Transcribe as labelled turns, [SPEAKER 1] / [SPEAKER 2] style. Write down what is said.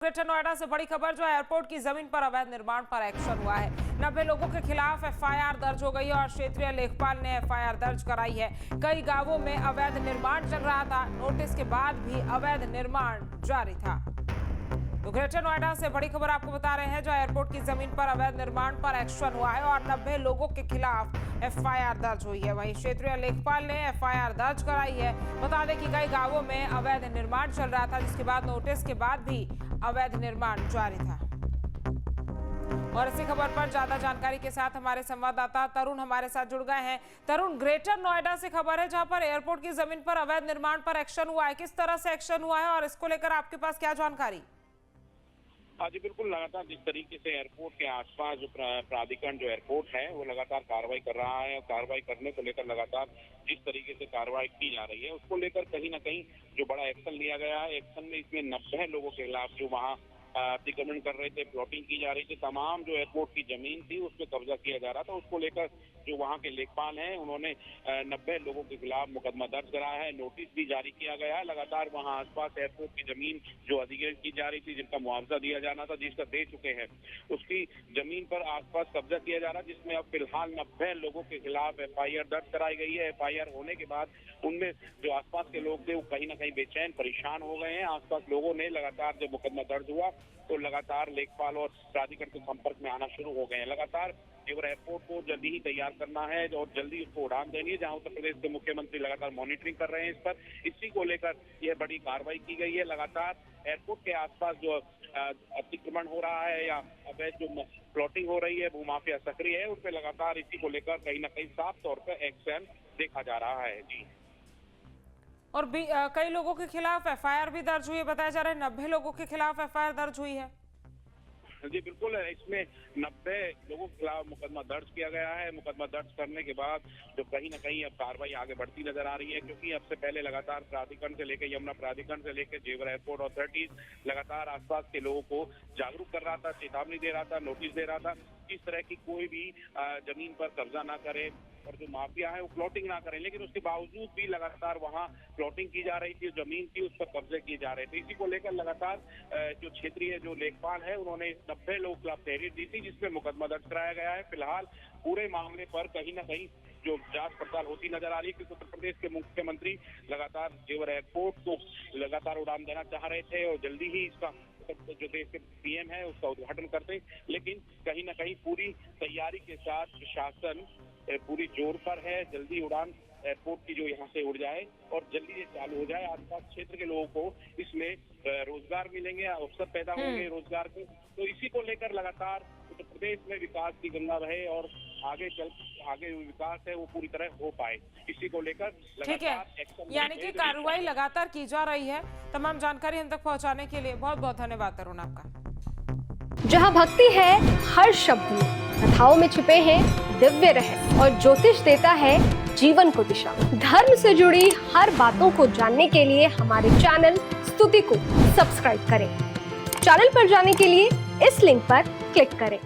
[SPEAKER 1] Greater Noida से बड़ी खबर जो एयरपोर्ट की जमीन पर अवैध निर्माण पर एक्शन हुआ है। 90 लोगों के खिलाफ एफआईआर दर्ज हो गई है और क्षेत्रीय लेखपाल ने एफआईआर दर्ज कराई है। कई गांवों में अवैध निर्माण चल रहा था, नोटिस के बाद भी अवैध निर्माण जारी था। तो ग्रेटर नोएडा से बड़ी खबर आपको बता रहे हैं, जो एयरपोर्ट की जमीन पर अवैध निर्माण पर एक्शन हुआ है और 90 लोगों के खिलाफ एफआईआर दर्ज हुई है। वहीं क्षेत्रीय लेखपाल ने एफआईआर दर्ज कराई है। बता दें कि कई गांवों में अवैध निर्माण चल रहा था, जिसके बाद नोटिस के बाद भी अवैध निर्माण जारी था। और इसी खबर पर ज्यादा जानकारी के साथ हमारे संवाददाता तरुण हमारे साथ जुड़ गए हैं। तरुण, ग्रेटर नोएडा से खबर है जहां पर एयरपोर्ट की जमीन पर अवैध निर्माण पर एक्शन हुआ है। किस तरह से एक्शन हुआ है और इसको लेकर आपके पास क्या जानकारी?
[SPEAKER 2] हाँ जी, बिल्कुल। लगातार जिस तरीके से एयरपोर्ट के आसपास जो प्राधिकरण जो एयरपोर्ट है वो लगातार कार्रवाई कर रहा है और कार्रवाई करने को लेकर लगातार जिस तरीके से कार्रवाई की जा रही है उसको लेकर कहीं ना कहीं जो बड़ा एक्शन लिया गया है। एक्शन में इसमें 90 लोगों के खिलाफ जो वहाँ अतिक्रमण कर रहे थे, प्लॉटिंग की जा रही थी, तमाम जो एयरपोर्ट की जमीन थी उस पर कब्जा किया जा रहा था, उसको लेकर जो वहाँ के लेखपाल हैं उन्होंने 90 लोगों के खिलाफ मुकदमा दर्ज कराया है, नोटिस भी जारी किया गया है। लगातार वहाँ आसपास एयरपोर्ट की जमीन जो अधिग्रहण की जा रही थी, जिनका मुआवजा दिया जाना था, जिसका दे चुके हैं, उसकी जमीन पर आसपास कब्जा किया जा रहा है, जिसमें अब फिलहाल 90 लोगों के खिलाफ एफआईआर दर्ज कराई गई है। एफआईआर होने के बाद उनमें जो आसपास के लोग थे वो कहीं ना कहीं बेचैन परेशान हो गए हैं। आसपास लोगों ने लगातार जब मुकदमा दर्ज हुआ तो लगातार लेखपाल और प्राधिकरण के संपर्क में आना शुरू हो गए हैं। लगातार जेवर एयरपोर्ट को जल्दी ही तैयार करना है और जल्दी उसको उड़ान देनी है, जहां उत्तर प्रदेश के मुख्यमंत्री लगातार मॉनिटरिंग कर रहे हैं इस पर। इसी को लेकर यह बड़ी कार्रवाई की गई है। लगातार एयरपोर्ट के आसपास जो अतिक्रमण हो रहा है या अवैध जो प्लॉटिंग हो रही है, भूमाफिया सक्रिय है, उस पर लगातार इसी को लेकर कहीं ना कहीं साफ तौर पर एक्शन देखा जा रहा है। जी,
[SPEAKER 1] और कई लोगों के खिलाफ एफआईआर भी दर्ज हुई है। बताया जा रहा है 90 लोगों के खिलाफ एफआईआर दर्ज हुई है।
[SPEAKER 2] जी बिल्कुल, इसमें 90 लोगों के खिलाफ मुकदमा दर्ज किया गया है। मुकदमा दर्ज करने के बाद जो कहीं ना कहीं अब कार्रवाई आगे बढ़ती नजर आ रही है, क्योंकि अब से पहले लगातार प्राधिकरण से लेकर यमुना प्राधिकरण से लेकर जेवर एयरपोर्ट अथॉरिटीज लगातार आसपास के लोगों को जागरूक कर रहा था, चेतावनी दे रहा था, नोटिस दे रहा था, इस तरह की कोई भी जमीन पर कब्जा ना करे और जो माफिया है वो प्लॉटिंग ना करें। लेकिन उसके बावजूद भी लगातार वहाँ प्लॉटिंग की जा रही थी, जमीन थी उस पर कब्जे किए जा रहे थे। इसी को लेकर लगातार जो क्षेत्रीय जो लेखपाल है उन्होंने 90 लोगों के खिलाफ तहरीर दी थी, जिसमें मुकदमा दर्ज कराया गया है। फिलहाल पूरे मामले पर कहीं ना कहीं जो जांच पड़ताल होती नजर आ रही है, क्योंकि उत्तर प्रदेश के मुख्यमंत्री लगातार जेवर एयरपोर्ट को लगातार उड़ान देना चाह रहे थे और जल्दी ही इसका जो देश के पीएम है उसका उद्घाटन करते, लेकिन कहीं ना कहीं पूरी तैयारी के साथ प्रशासन पूरी जोर पर है। जल्दी उड़ान एयरपोर्ट की जो यहाँ से उड़ जाए और जल्दी ये चालू हो जाए। आसपास क्षेत्र के लोगों को इसमें रोजगार मिलेंगे, अवसर पैदा होंगे रोजगार के। तो इसी को लेकर लगातार उत्तर प्रदेश में विकास की गंगा बहे और आगे विकास है वो पूरी तरह हो पाए, इसी को लेकर
[SPEAKER 1] लगातार यानी कि कार्रवाई लगातार की जा रही है। तमाम जानकारी हम तक पहुंचाने के लिए बहुत बहुत धन्यवाद तरुण आपका।
[SPEAKER 3] जहां भक्ति है हर शब्द में, कथाओं में छिपे हैं दिव्य रहस्य और ज्योतिष देता है जीवन को दिशा। धर्म से जुड़ी हर बातों को जानने के लिए हमारे चैनल स्तुति को सब्सक्राइब करें। चैनल पर जाने के लिए इस लिंक पर क्लिक करें।